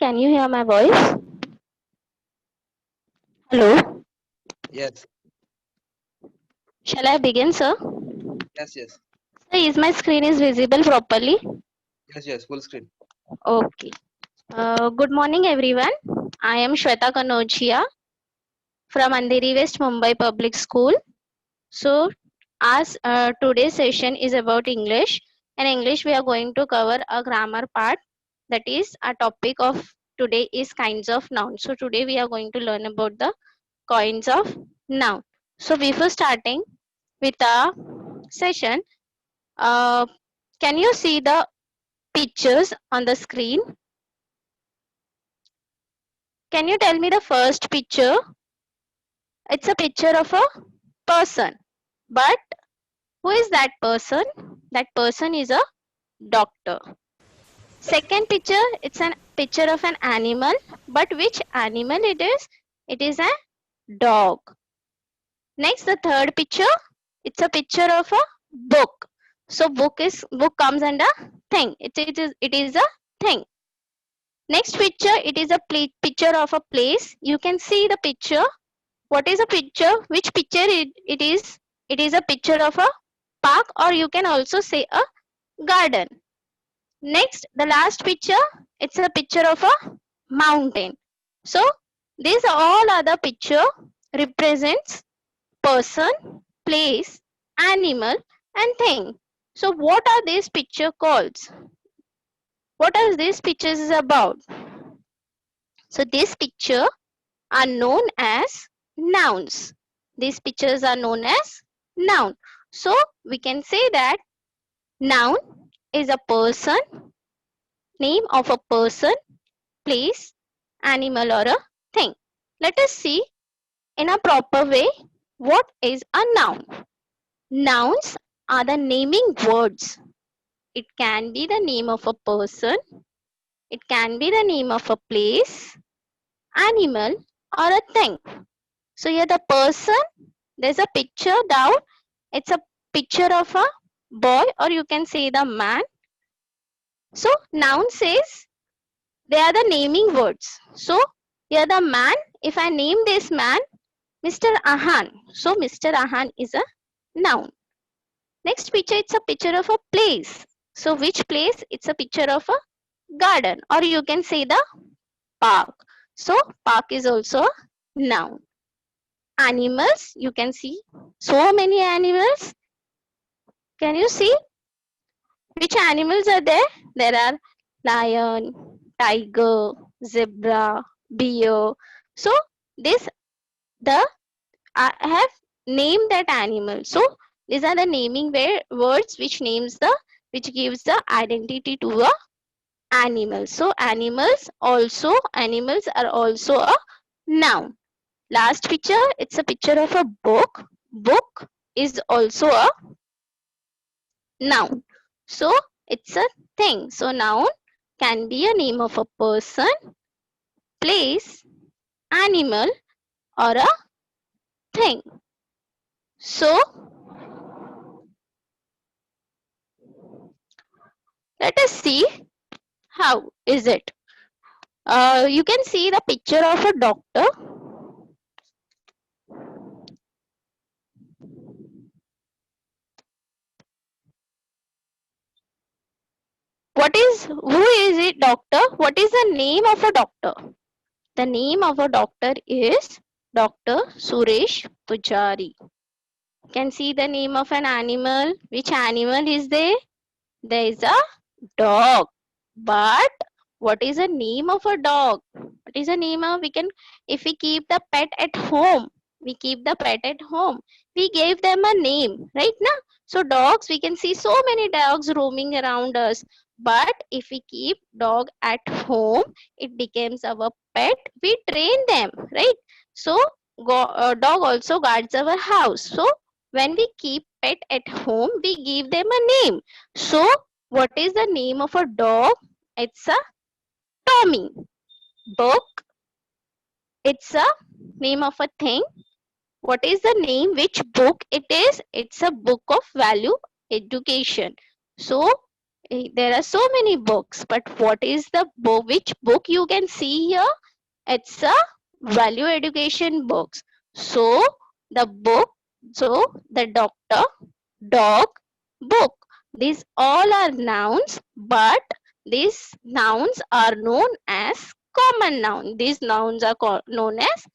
Can you hear my voice? Hello. Yes, Shall I begin, sir? yes, Sir, is my screen is visible properly? yes, full screen. Okay. Good morning, everyone. I am Shweta Kanochia from Andheri West Mumbai Public School. So, as today's session is about English, in English we are going to cover a grammar part. That is, our topic of today is kinds of nouns. So, today we are going to learn about the kinds of noun. So, before starting with our session, uh, can you see the pictures on the screen? Can you tell me the first picture? It's a picture of a person. But who is that person? That person is a doctor. Second picture, it's a picture of an animal. But which animal it is? It is a dog. Next, the third picture, it's a picture of a book. So book comes under thing. It is a thing. Next picture, it is a picture of a place. You can see the picture. What is a picture? Which picture it is? It is a picture of a park, or you can also say a garden. Next, the last picture, it's a picture of a mountain. So these all other picture represents person, place, animal, and thing. So what are these picture called? What are these pictures is about? So this picture are known as nouns. These pictures are known as noun. So we can say that noun is a person, name of a person, place, animal, or a thing. Let us see in a proper way what is a noun. Nouns are the naming words. It can be the name of a person, it can be the name of a place, animal, or a thing. So here the person, there's a picture down. It's a picture of a boy, or you can say the man. So noun says they are the naming words. So here the man, if I name this man Mr. Ahan, so Mr. Ahan is a noun. Next picture, it's a picture of a place. So which place? It's a picture of a garden, or you can say the park. So park is also a noun. Animals, you can see so many animals. Can you see which animals are there? There are lion, tiger, zebra, bear. So this the I have named that animal. So these are the naming words which names the which gives the identity to a animal. So animals are also a noun. Last picture, it's a picture of a book. Book is also a noun. So it's a thing. So noun can be a name of a person, place, animal, or a thing. So let us see how is it. You can see the picture of a doctor. Who is it doctor? What is the name of a doctor? The name of a doctor is Dr. Suresh Pujari. You can see the name of an animal. Which animal is there? There is a dog. But what is the name of a dog? What is the name of, we can, if we keep the pet at home, we keep the pet at home, we gave them a name, right now? So dogs, we can see so many dogs roaming around us. But if we keep dog at home, it becomes our pet. We train them, right? So dog also guards our house. So when we keep pet at home, we give them a name. So what is the name of a dog? It's a Tommy. Book, it's a name of a thing. What is the name? Which book it is? It's a book of value education. So There are so many books, but what is the book? Which book you can see here? It's a value education books. So the book, so the doctor, dog, book. These all are nouns, but these nouns are known as common noun. These nouns are known as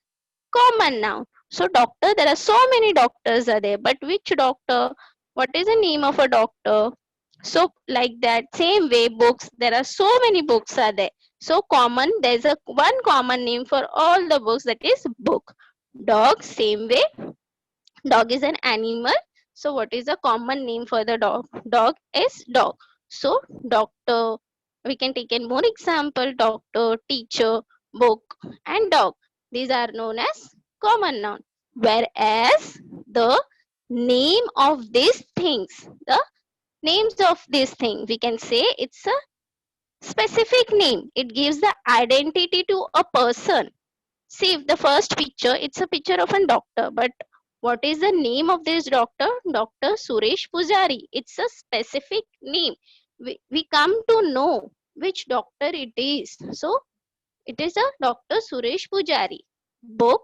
common noun. So doctor, there are so many doctors are there, but which doctor? What is the name of a doctor? So like that same way books, there are so many books are there. So common, there's a one common name for all the books, that is book. Dog, same way, dog is an animal. So what is the common name for the dog? Dog is dog. So doctor, we can take in more example: doctor, teacher, book, and dog. These are known as common noun. Whereas the name of these things, the names of these things, we can say it's a specific name. It gives the identity to a person. See, if the first picture, it's a picture of a doctor, but what is the name of this doctor? Dr. Suresh Pujari. It's a specific name. We come to know which doctor it is. So it is a Dr. Suresh Pujari. Book,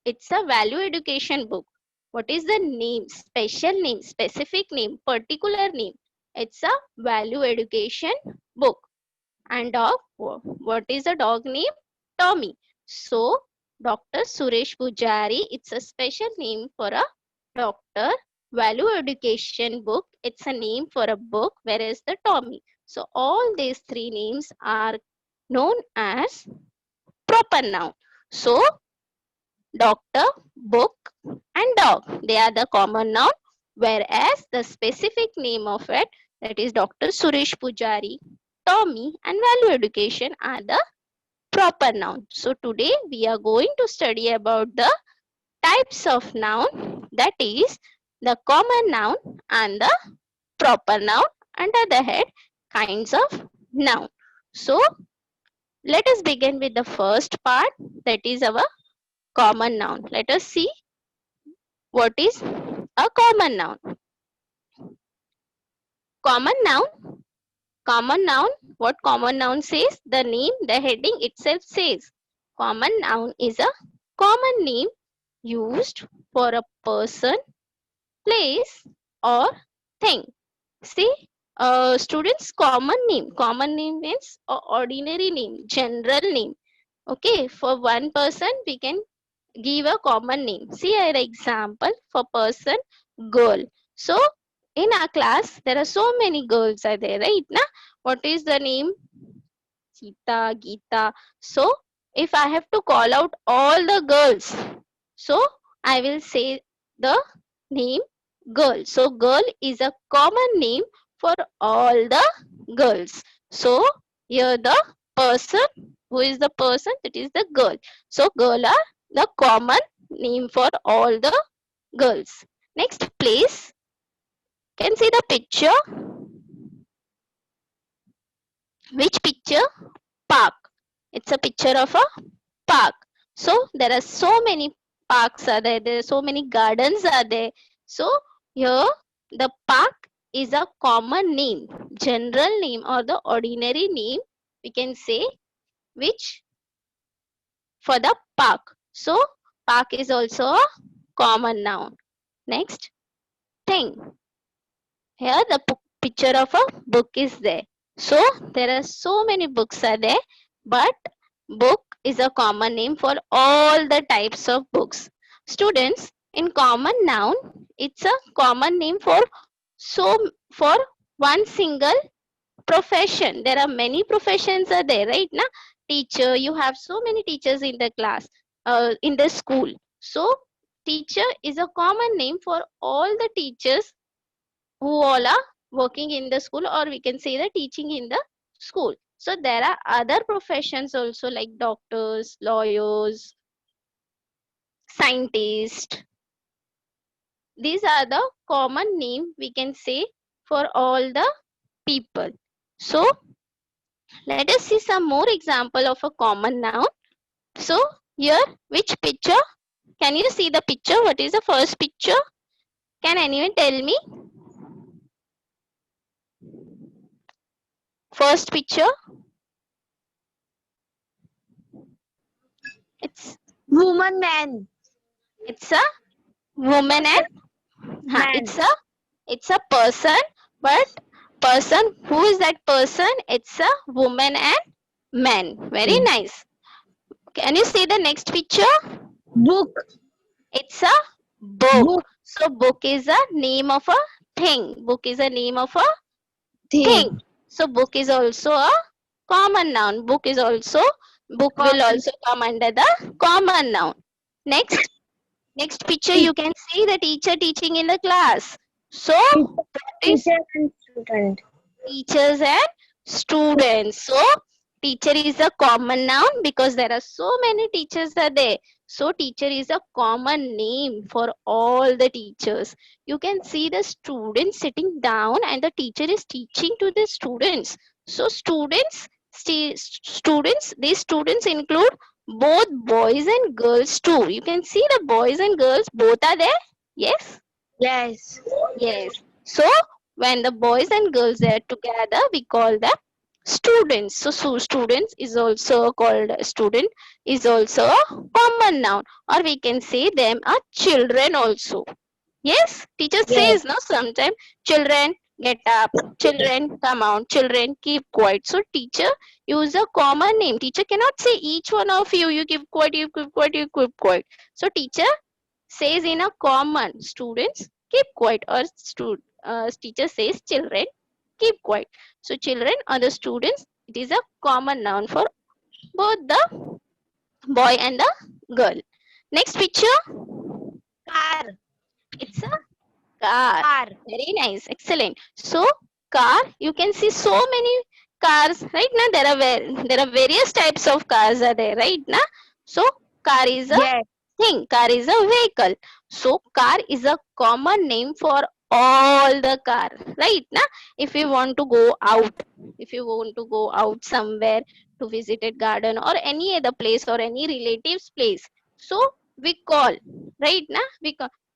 it's a value education book. What is the name? Special name, specific name, particular name. It's a value education book. And dog, what is the dog name? Tommy. So Dr. Suresh Pujari, it's a special name for a doctor. Value education book, it's a name for a book, whereas the Tommy. So all these three names are known as proper noun. So doctor, book, and dog, they are the common noun, whereas the specific name of it, that is Dr. Suresh Pujari, Tommy, and value education are the proper noun. So today we are going to study about the types of noun, that is the common noun and the proper noun, under the head kinds of noun. So let us begin with the first part, that is our common noun. Let us see what is a common noun. Common noun, common noun, what common noun says? The name, the heading itself says. Common noun is a common name used for a person, place, or thing. See, students, common name means ordinary name, general name. Okay, for one person we can give a common name. See an example for person, girl. So in our class there are so many girls are there, right? Na? What is the name? Sita, Geeta. So if I have to call out all the girls, so I will say the name girl. So girl is a common name for all the girls. So here the person, who is the person? That is the girl. So girl are the common name for all the girls. Next, place. Can see the picture. Which picture? Park. It's a picture of a park. So there are so many parks are there. There are so many gardens are there. So here the park is a common name, general name, or the ordinary name, we can say, which for the park. So park is also a common noun. Next, thing. Here the picture of a book is there. So there are so many books are there, but book is a common name for all the types of books. Students, in common noun, it's a common name for for one single profession. There are many professions are there, right? Na? Teacher, you have so many teachers in the class, in the school. So teacher is a common name for all the teachers who all are working in the school, or we can say the teaching in the school. So there are other professions also, like doctors, lawyers, scientists. These are the common name we can say for all the people. So let us see some more example of a common noun. So here, which picture? Can you see the picture? What is the first picture? Can anyone tell me? First picture. It's Woman, man. a woman and Man. it's a person, but person, who is that person? It's a woman and man. Very nice. Can you see the next picture? Book. It's a book. Book. So book is a name of a thing. Book is a name of a thing. Thing. So book is also a common noun. Book will Common. also come under the common noun. Next picture, you can see the teacher teaching in the class. So that is Teacher and student. teachers and students. So teacher is a common noun because there are so many teachers are there. So teacher is a common name for all the teachers. You can see the students sitting down and the teacher is teaching to the students. So these students include both boys and girls too. You can see the boys and girls both are there. Yes. Yes. Yes. So when the boys and girls are together, we call them students. So students is also called student, is also a common noun, or we can say them are children also. Yes, teacher Yes. says no sometimes children get up, children come out, children keep quiet. So teacher use a common name. Teacher cannot say each one of you keep quiet, you keep quiet, you keep quiet. So teacher says in a common, students keep quiet, or teacher says children keep quiet. So children or the students, it is a common noun for both the boy and the girl. Next picture, Car. it's a car. Car. Very nice, excellent. So car, you can see so many cars, right? Now there are various types of cars are there, right? Now, so car is a Yes. thing. Car is a vehicle. So car is a common name for all the car, right? Now, if you want to go out, if you want to go out somewhere to visit a garden or any other place or any relative's place, so we call, right? Now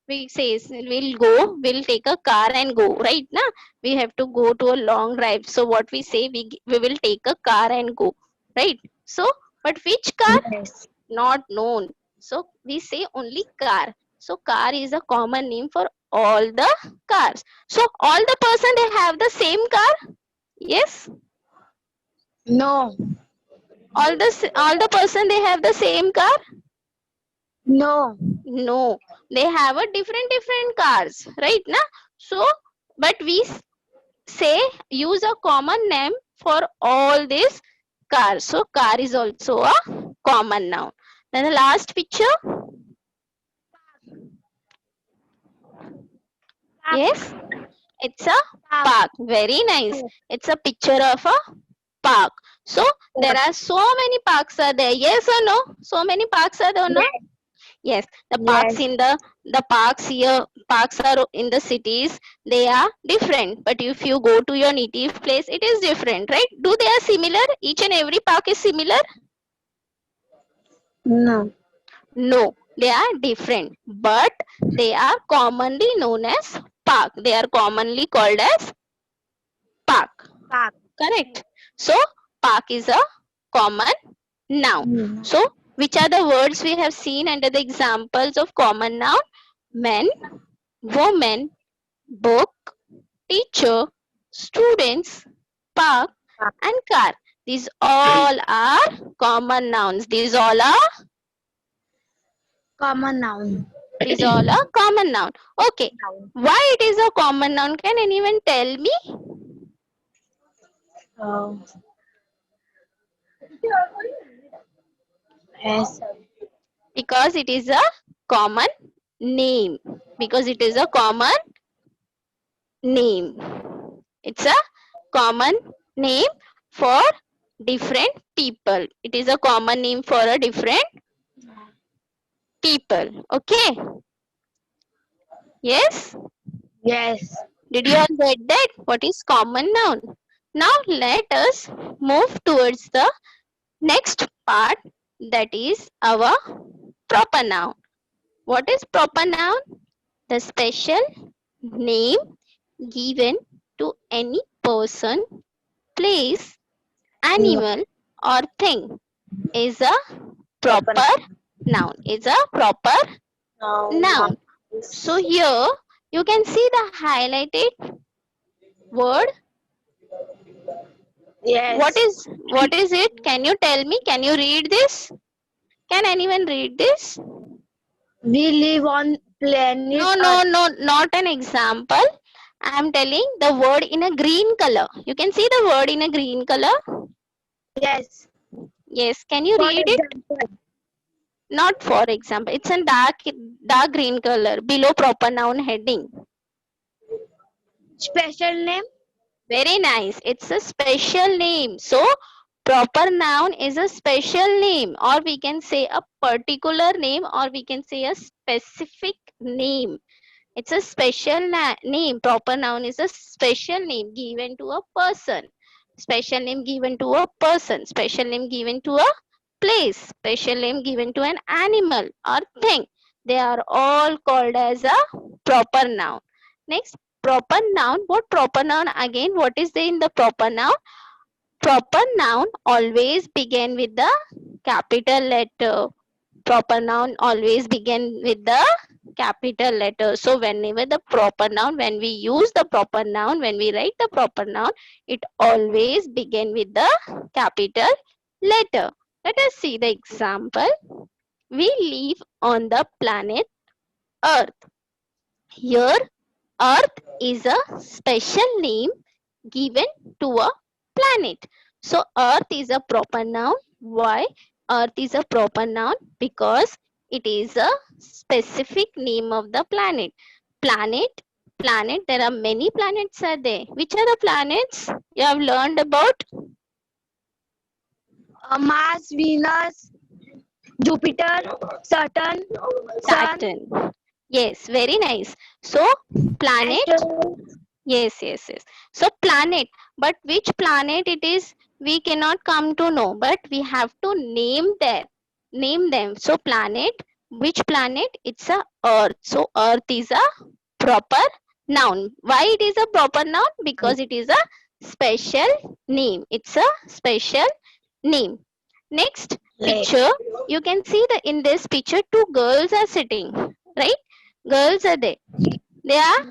we say we'll take a car and go, right? Now we have to go to a long drive. So what we say, we will take a car and go, right? So but which car? Yes. Not known. So we say only car. So car is a common name for all the cars. So all the person they have the same car. Yes. No. All the person they have the same car. No. No, they have a different cars, right? Na. So but we say use a common name for all these cars. So car is also a common noun. Then the last picture. Yes, it's a park. Very nice. It's a picture of a park. So there are so many parks are there. Yes or no? So many parks are there or no? Yes. The parks Yes. in the parks here, parks are in the cities. They are different. But if you go to your native place, it is different, right? Do they are similar? Each and every park is similar? No. No, they are different. But they are commonly known as park. They are commonly called as park. Park. Correct. So park is a common noun. So which are the words we have seen under the examples of common noun? Men, woman, book, teacher, students, park, and car. These all are common nouns. These all are Common noun. common noun. Okay. Why it is a common noun? Can anyone tell me? Oh. Yes. Because it is a common name. Because it is a common name. It's a common name for different people. It is a common name for a different people. Okay. Yes. Yes. Did you all get that? What is common noun? Now let us move towards the next part, that is our proper noun. What is proper noun? The special name given to any person, place, animal, or thing is a proper noun. Is a proper noun. So here you can see the highlighted word. Yes. What is it? Can you tell me? Can you read this? Can anyone read this? We live on planet No, no, no, not an example. I am telling the word in a green color. You can see the word in a green color. Yes. Yes, can you For read it? example, Not for example. It's a dark green color below proper noun heading. special name. Very nice. It's a special name. So proper noun is a special name, or we can say a particular name, or we can say a specific name. It's a special name. Proper noun is a special name given to a person. Special name given to a person. Special name given to a place. Special name given to an animal or thing. They are all called as a proper noun. Next, proper noun. What proper noun again? What is there in the proper noun? Proper noun always begin with the capital letter. Proper noun always begin with the capital letter. So whenever the proper noun, when we use the proper noun, when we write the proper noun, it always begin with the capital letter. Let us see the example. We live on the planet Earth. Here, Earth is a special name given to a planet. So Earth is a proper noun. Why? Earth is a proper noun because it is a specific name of the planet. Planet, there are many planets are there. Which are the planets you have learned about? Mars, Venus, Jupiter, Saturn, Sun, Saturn. Yes, very nice. So planet, asteroid, yes. So planet, but which planet it is, we cannot come to know, but we have to name them. So planet, which planet? It's a Earth. So Earth is a proper noun. Why it is a proper noun? Because it is a special name. It's a special name. Next picture, you can see that in this picture two girls are sitting, right? Girls are there. They are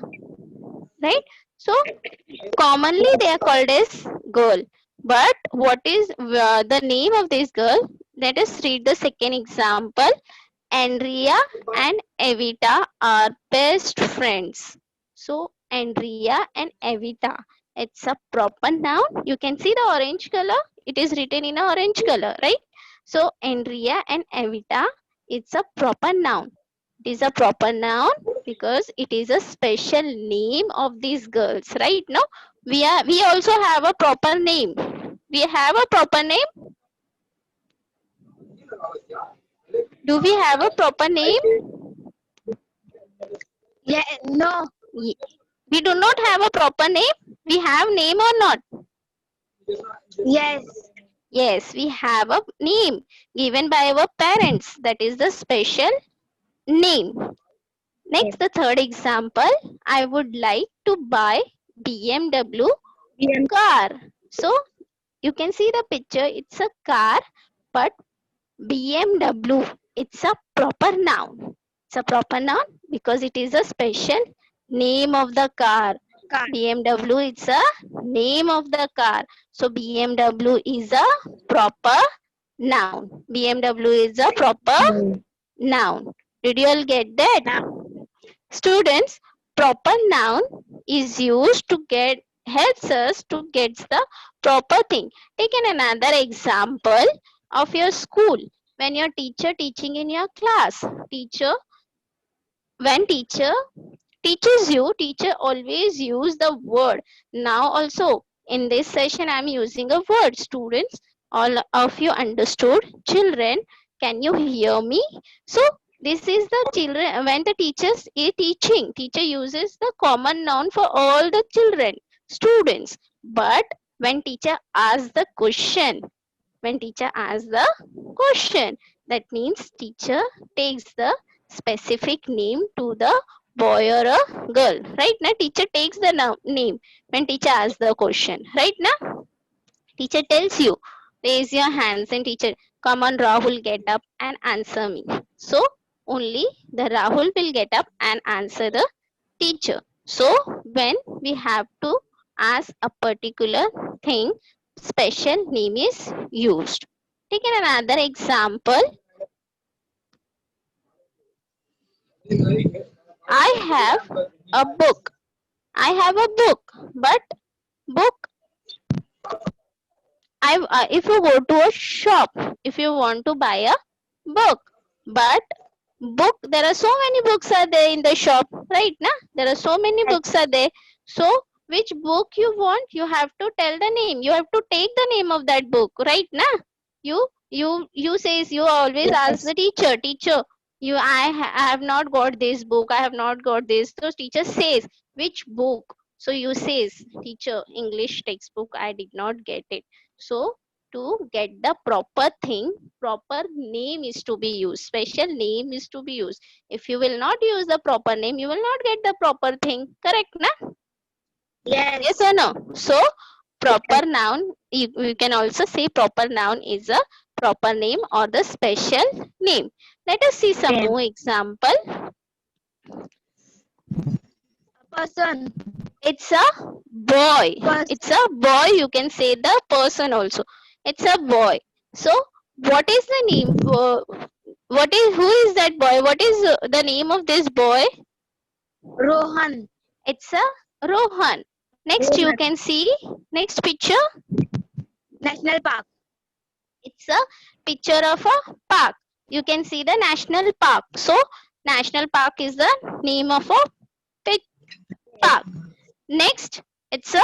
right. So commonly they are called as girl. But what is the name of this girl? Let us read the second example. Andrea and Evita are best friends. So Andrea and Evita, it's a proper noun. You can see the orange color. It is written in orange color, right? So Andrea and Evita, it's a proper noun. It is a proper noun because it is a special name of these girls, right? No, we also have a proper name. We have a proper name. Do we have a proper name? yeah, no, We do not have a proper name. We have name or not? yes, Yes, we have a name given by our parents. That is the special name. Next, the third example. I would like to buy BMW car. So you can see the picture. It's a car, but BMW, it's a proper noun. It's a proper noun because it is a special name of the car. car. BMW, it's a name of the car. So BMW is a proper noun. BMW is a proper noun. Did you all get that? Students, proper noun is used to get helps us to get the proper thing. Take another example of your school. When your teacher teaching in your class, when teacher teaches you, teacher always use the word. Now also in this session I am using a word. Students, all of you understood. Children, can you hear me? So this is the children. When the teachers is teaching, teacher uses the common noun for all the children, students. But when teacher asks the question, that means teacher takes the specific name to the boy or a girl, right? Now teacher takes the name when teacher asks the question, right? Now Teacher tells you, raise your hands, and teacher, come on, Rahul, get up and answer me. So only the Rahul will get up and answer the teacher. So when we have to ask a particular thing, special name is used. Take another example. I have a book. I have a book, but book. If you go to a shop, if you want to buy a book, but book, there are so many books are there in the shop, right? Na? There are so many books are there. So which book you want, you have to tell the name. You have to take the name of that book, right? Na? You says, you always ask the teacher, I have not got this book, I have not got this. So teacher says, which book? So you says, teacher, English textbook, I did not get it. So to get the proper thing, proper name is to be used, special name is to be used. If you will not use the proper name, you will not get the proper thing. Correct, na? Yes. Yes or no? So proper noun, you can also say proper noun is a proper name or the special name. Let us see some Name. more example. Person. It's a boy. Person. It's a boy. You can say the person also. It's a boy. So what is the name? Who is that boy? What is the name of this boy? Rohan. It's a Rohan. Next you Rohan. can see next picture. National Park. It's a picture of a park. You can see the national park. So national park is the name of a park. Next, it's a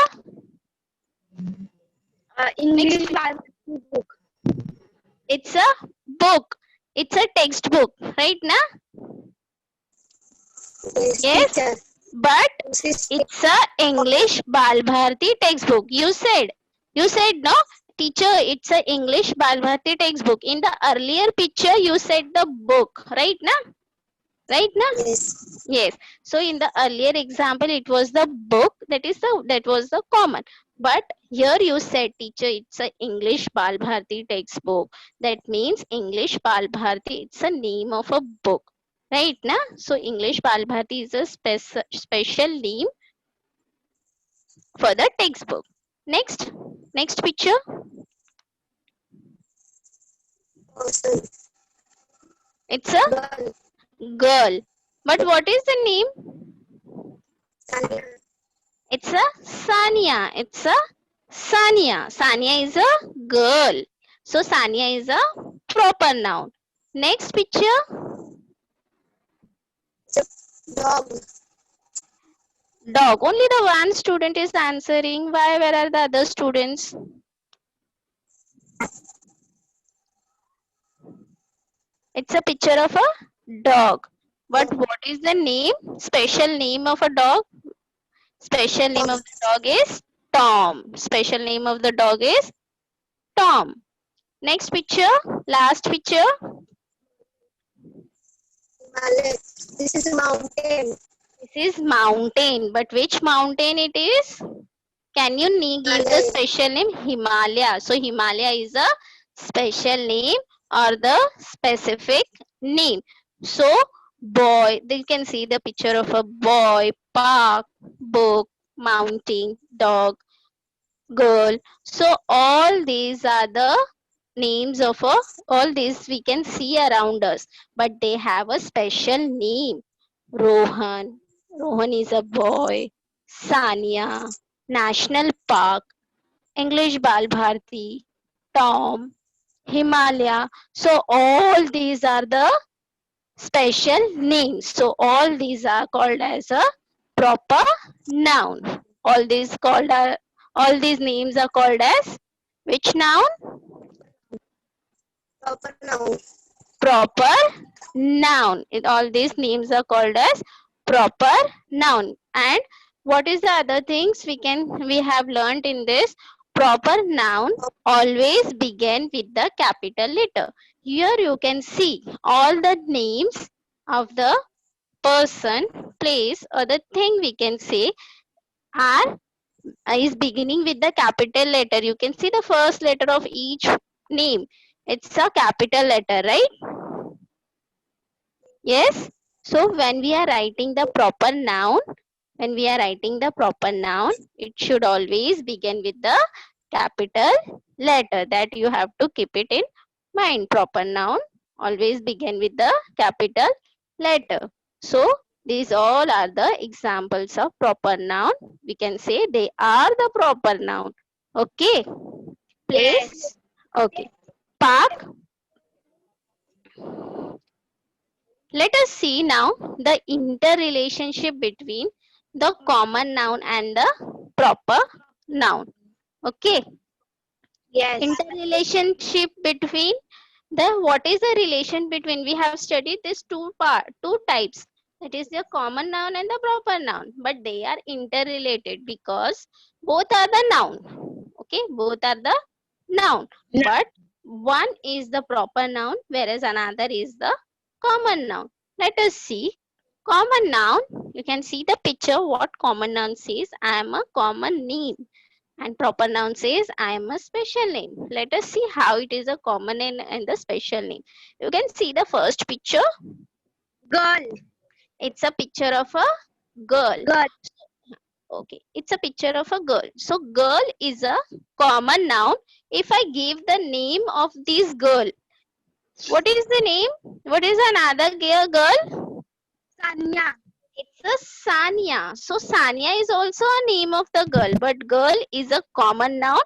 English Bharati book. it's a book. It's a textbook, right? Na? Yes. Teacher. But it's a English Bal Bharati textbook. You said no, teacher, it's a English Bal Bharati textbook. In the earlier picture, you said the book, right? Na? Right? Na? Yes. Yes. So in the earlier example, it was the book. That was the common. But here you said, teacher, it's a English Bal Bharati textbook. That means English Bal Bharati. It's a name of a book. Right, na? So English Bal Bharati is a special name for the textbook. Next picture. Person. It's a Girl. girl. But what is the name? Sanya. It's a Sania. It's a Sania. Sania is a girl. So Sania is a proper noun. Next picture. Dog. Dog. Only the one student is answering. Why? Where are the other students? It's a picture of a dog. But what is the name? Special name of a dog? Special name of the dog is Tom. Special name of the dog is Tom. Next picture. Last picture. This is a mountain. This is mountain. But which mountain it is? Can you give the special name? Himalaya. So Himalaya is a special name or the specific name. So boy, you can see the picture of a boy, park, book, mountain, dog, girl. So all these are the names of all these we can see around us, but they have a special name. Rohan. Rohan is a boy. Sania. National Park. English Bal Bharti. Tom. Himalaya. So all these are the special names. So all these are called as a proper noun. All these names are called as which noun? Proper noun. Proper noun. All these names are called as proper noun. And what is the other things we have learned in this? Proper noun always begin with the capital letter. Here you can see all the names of the person, place, or the thing we can say are is beginning with the capital letter. You can see the first letter of each name. It's a capital letter, right? Yes. So when we are writing the proper noun, it should always begin with the capital letter. That you have to keep it in mind. Proper noun always begin with the capital letter. So these all are the examples of proper noun. We can say they are the proper noun. Okay. Place. Yes. Okay. Park. Let us see now the interrelationship between the common noun and the proper noun. Okay. Yes. Interrelationship between what is the relation between, we have studied this two types, that is the common noun and the proper noun, but they are interrelated because both are the noun. Okay, both are the noun, but one is the proper noun whereas another is the common noun. Let us see common noun. You can see the picture. What common noun says? I am a common name, and proper noun says I am a special name. Let us see how it is a common name and the special name. You can see the first picture. Girl. It's a picture of a girl. Girl. Okay, it's a picture of a girl. So girl is a common noun. If I give the name of this girl, what is the name? What is another girl? Sanya. It's a Sanya. So Sanya is also a name of the girl, but girl is a common noun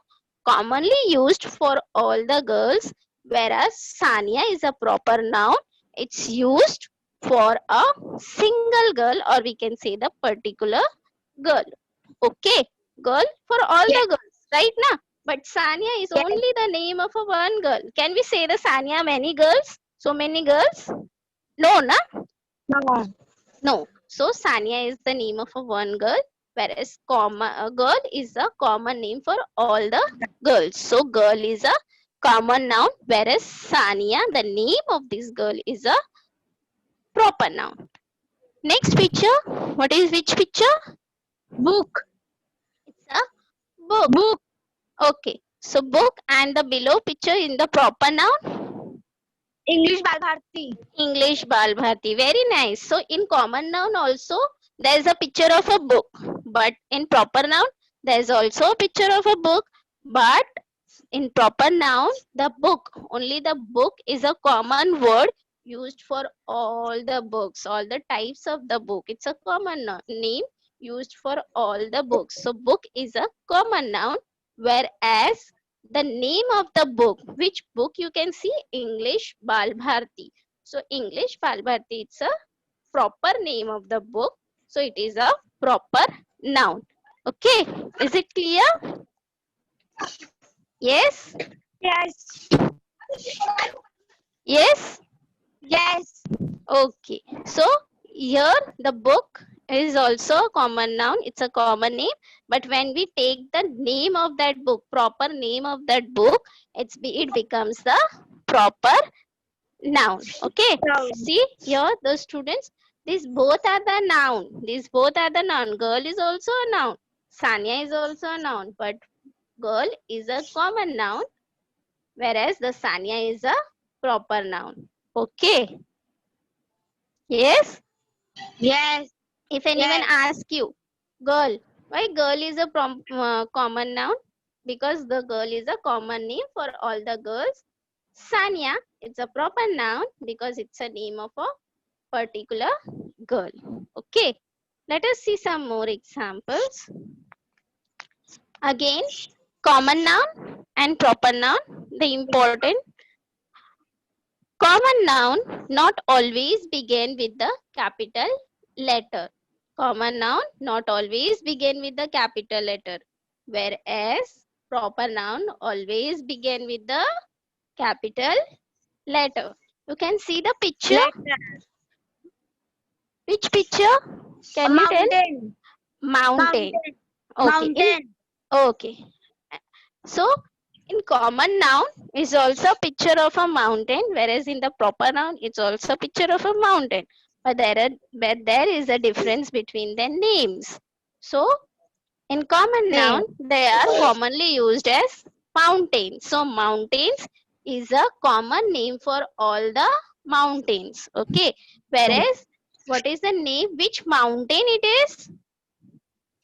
commonly used for all the girls, whereas Sanya is a proper noun. It's used for a single girl, or we can say the particular girl. Okay, girl for all the girls, right now? But Sanya is Yes. only the name of a one girl. Can we say the Sanya many girls? So many girls? No, na? No. No. So Sanya is the name of a one girl, whereas girl is a common name for all the girls. So girl is a common noun, whereas Sanya, the name of this girl, is a proper noun. Next picture. What is which picture? Book. It's a book. Book. Okay. So book and the below picture in the proper noun. English Balbharti. English Balbharti. Very nice. So in common noun also there is a picture of a book, but in proper noun there is also a picture of a book, but in proper noun the book, only the book is a common word used for all the books, all the types of the book. It's a common name used for all the books. So book is a common noun, whereas the name of the book, which book you can see, English Balbharti. So English Balbharti, it's a proper name of the book. So it is a proper noun. Okay, is it clear? Yes? Yes. Yes? Yes. Okay. So here the book is also a common noun. It's a common name. But when we take the name of that book, proper name of that book, it becomes the proper noun. Okay. Noun. See here the students, these both are the noun. These both are the noun. Girl is also a noun. Sanya is also a noun. But girl is a common noun, whereas the Sanya is a proper noun. Okay. Yes. Yes. If anyone Yes. asks you, girl, why girl is a common noun? Because the girl is a common name for all the girls. Sanya, it's a proper noun because it's a name of a particular girl. Okay. Let us see some more examples. Again, common noun and proper noun. The important common noun not always begin with the capital letter. Common noun not always begin with the capital letter, whereas proper noun always begin with the capital letter. You can see the picture. Letter. Which picture? Can you tell? Mountain. Mountain. Okay. Mountain. Okay. So in common noun is also a picture of a mountain, whereas in the proper noun it's also a picture of a mountain. But there is a difference between their names. So In common Name. noun, they are commonly used as mountains. So mountains is a common name for all the mountains. Okay. Whereas, what is the name? Which mountain it is?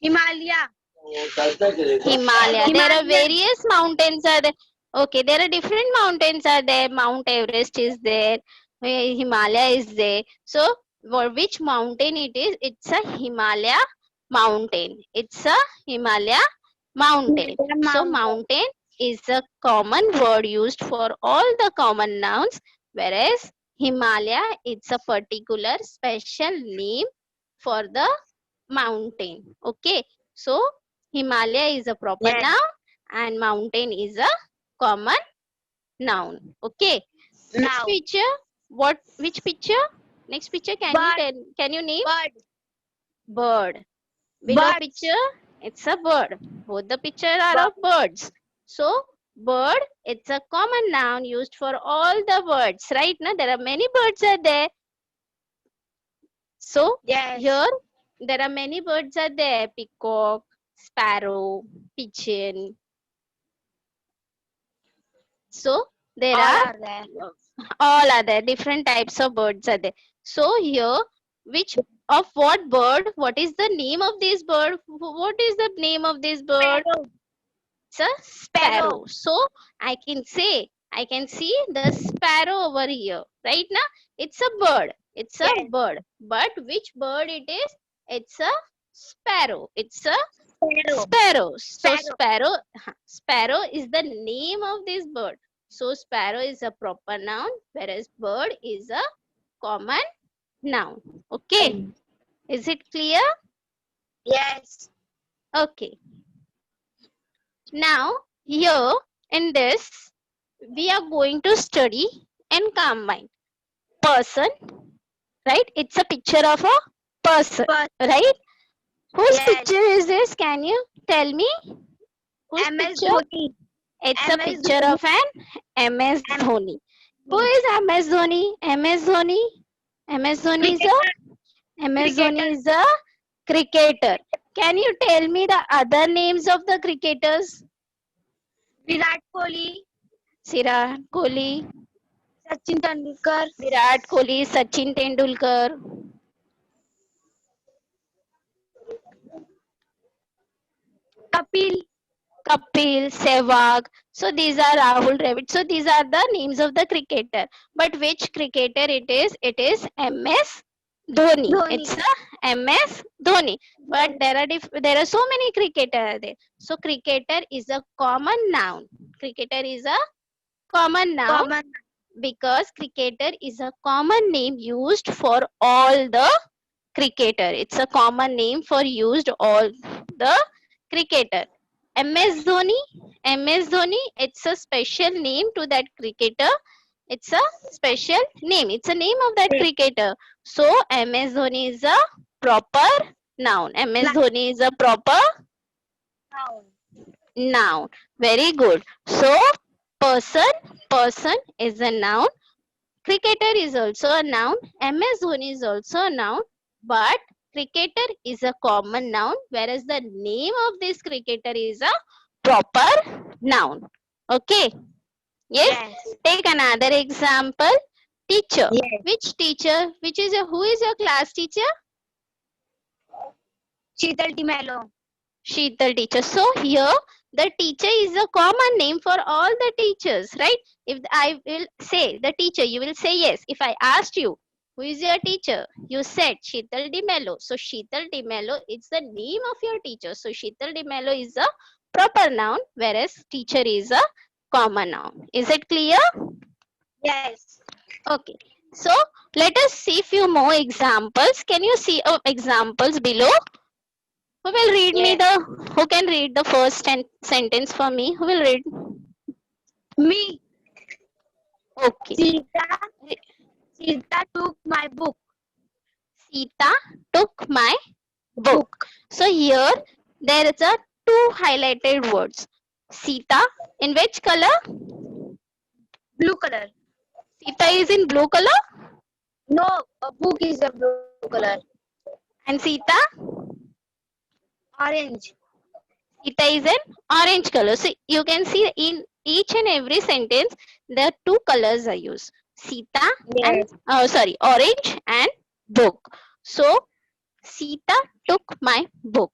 Himalaya. Himalaya. There are Himalayan. various mountains are there. Okay, there are different mountains are there. Mount Everest is there. Himalaya is there. So, for which mountain it is? It's a Himalaya mountain. It's a Himalaya mountain. So, mountain is a common word used for all the common nouns, whereas Himalaya it's a particular special name for the mountain. Okay, so Himalaya is a proper Yes. noun and mountain is a common noun. Okay. Next Now. picture. What? Which picture? Next picture. Can you Bird. tell? Can you name? Bird. Bird. Below Birds. picture, it's a bird. Both the picture are Bird. of birds. So bird, it's a common noun used for all the birds. Right now, there are many birds are there. So Yes. here there are many birds are there. Peacock, sparrow, pigeon. So there All are are there. all are there. Different types of birds are there. So here, which of what bird? What is the name of this bird? What is the name of this bird? Sparrow. It's a sparrow. So I can say, I can see the sparrow over here. Right now, it's a bird. It's a Yes. bird. But which bird it is? It's a sparrow. It's a Sparrow. sparrow. So Sparrow. sparrow is the name of this bird. So sparrow is a proper noun, whereas bird is a common noun. Okay. Is it clear? Yes. Okay. Now, here in this, we are going to study and combine person, right? It's a picture of a person, Bird. right? Whose Yes. picture is this? Can you tell me? Whose MS picture? Dhoni. It's a MS picture Dhoni. of an MS Dhoni. Who is MS Dhoni? MS Dhoni? MS Dhoni is a MS Dhoni is a cricketer. Can you tell me the other names of the cricketers? Virat Kohli. Virat Kohli, Sachin Tendulkar. Virat Kohli, Sachin Tendulkar, Kapil. Kapil, Sehwag. So these are Rahul Dravid. So these are the names of the cricketer. But which cricketer it is? It is MS Dhoni. Dhoni. It's a MS Dhoni. But there are so many cricketer there. So cricketer is a common noun. Cricketer is a common noun Common. because cricketer is a common name used for all the cricketer. It's a common name for used all the cricketer. MS Dhoni, MS Dhoni, it's a special name to that cricketer. It's a special name. It's a name of that cricketer. So MS Dhoni is a proper noun. MS Dhoni is a proper Noun. noun. Very good. So person is a noun. Cricketer is also a noun. MS Dhoni is also a noun. But cricketer is a common noun, whereas the name of this cricketer is a proper noun. Okay. Yes. Yes. Take another example. Teacher. Yes. Which teacher? Who is your class teacher? Sheetal Timelo. Sheetal teacher. So here the teacher is a common name for all the teachers, right? If I will say the teacher, you will say yes. If I asked you, who is your teacher? You said Sheetal Dimelo. So Sheetal Dimelo is the name of your teacher. So Sheetal Dimelo is a proper noun, whereas teacher is a common noun. Is it clear? Yes. Okay. So let us see few more examples. Can you see examples below? Who will read me who can read the first sentence for me? Who will read? Me. Okay. Sita took my book. Sita took my book. So here there is a two highlighted words. Sita in which color? Blue color. Sita is in blue color No, a book is a blue color. and Sita Orange. Sita is an orange color. So you can see in each and every sentence, the two colors are used. Sita and orange and book. So Sita took my book.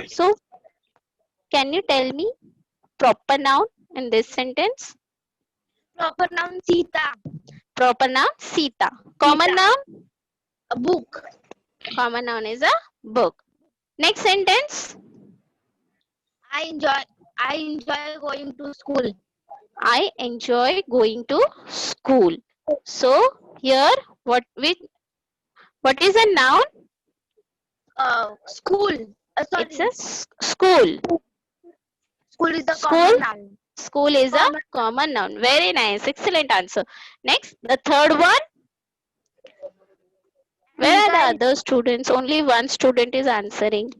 So can you tell me proper noun in this sentence? Proper noun Sita. Proper noun Sita. Common Sita. noun? A book. Common noun is a book. Next sentence. I enjoy going to school. I enjoy going to school. So here what is a noun? School. Sorry. It's a school. School is the School? common noun. School is a common noun. Very nice. Excellent answer. Next, the third one. Where are the other students? Only one student is answering.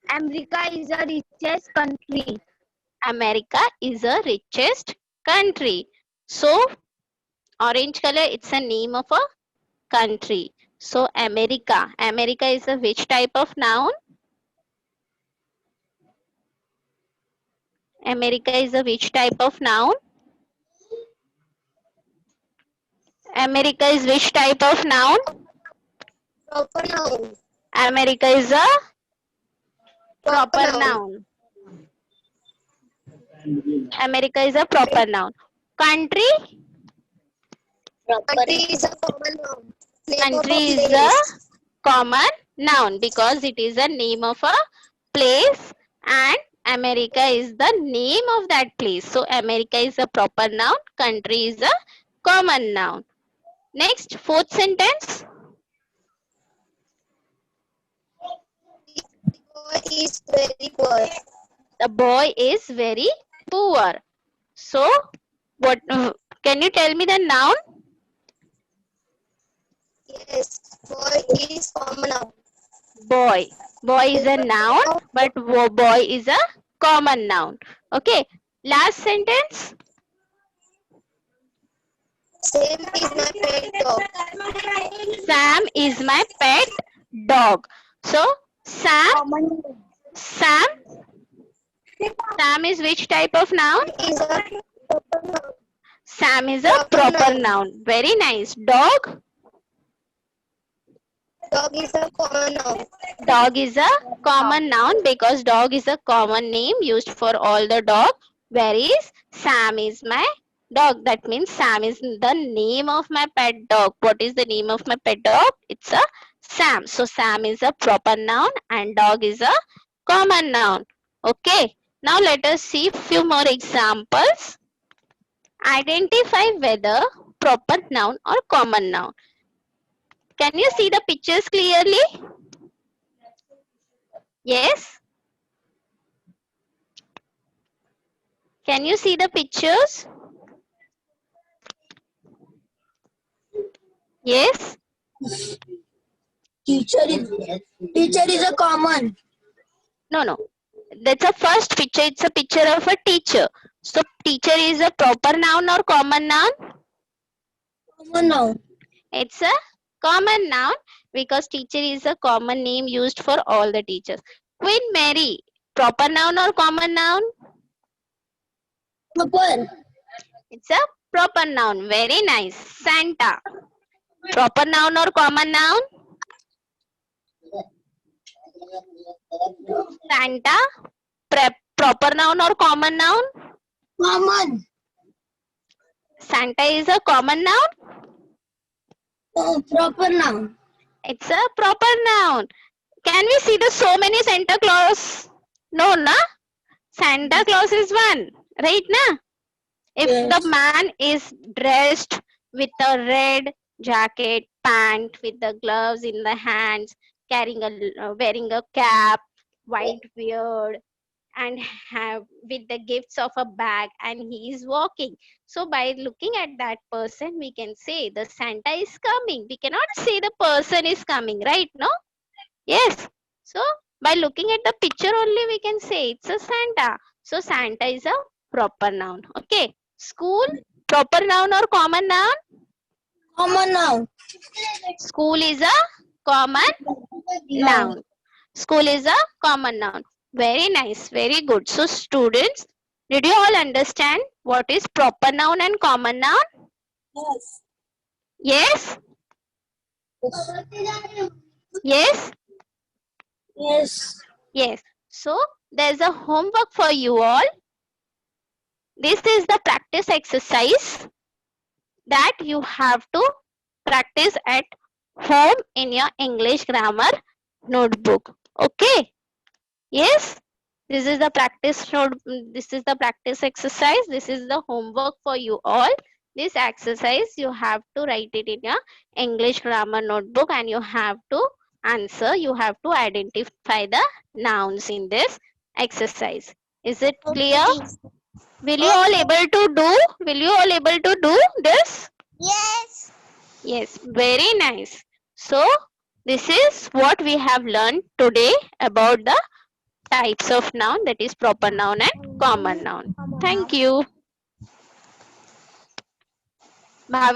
America is the richest country. America is the richest country. So, orange color, it's a name of a country. So, America. America is a which type of noun? America is a which type of noun? America is which type of noun? Proper noun. America is a proper noun. America is a proper noun. Country? Country is a common noun. Country is a common noun because it is a name of a place and America is the name of that place. So America is a proper noun. Country is a common noun. Next, fourth sentence. He is very poor. The boy is very poor. So, what? Can you tell me the noun? Yes, boy is common noun. Boy. Boy is a noun, but boy is a common noun. Okay. Last sentence. Sam is my pet dog. Sam is my pet dog. So, Sam is which type of noun? Is a proper noun. Sam is a proper noun. Very nice. Dog? Dog is a common noun. Dog is a common noun because dog is a common name used for all the dog. Whereas Sam is my dog. That means Sam is the name of my pet dog. What is the name of my pet dog? It's a Sam. So Sam is a proper noun and dog is a common noun. Okay. Now let us see few more examples. Identify whether proper noun or common noun. Can you see the pictures clearly? Yes? Can you see the pictures? Yes? Teacher is a common. No. That's a first picture. It's a picture of a teacher. So teacher is a proper noun or common noun? Common noun. It's a common noun because teacher is a common name used for all the teachers. Queen Mary, proper noun or common noun? Proper. It's a proper noun. Very nice. Santa, proper noun or common noun? Santa, proper noun or common noun? Common. Santa is a common noun? Proper noun. It's a proper noun. Can we see the so many Santa Claus? No, na? Santa Claus is one, right, na? If the man is dressed with a red jacket, pant, with the gloves in the hands, wearing a cap, white beard, and with the gifts of a bag, and he is walking. So by looking at that person, we can say the Santa is coming. We cannot say the person is coming, right? No? Yes. So by looking at the picture only, we can say it's a Santa. So Santa is a proper noun. Okay. School, proper noun or common noun? Common noun. School is a common noun. School is a common noun. Very nice. Very good. So students, did you all understand what is proper noun and common noun? Yes. Yes? Yes? Yes. Yes. So there's a homework for you all. This is the practice exercise that you have to practice at home in your English grammar notebook. Okay? Yes? This is the practice note. This is the practice exercise. This is the homework for you all. This exercise you have to write it in your English grammar notebook and you have to answer. You have to identify the nouns in this exercise. Is it clear? Will you all able to do? Will you all able to do this? Yes. Yes, very nice. So this is what we have learned today about the types of noun, that is proper noun and common noun. Thank you. Bhavi.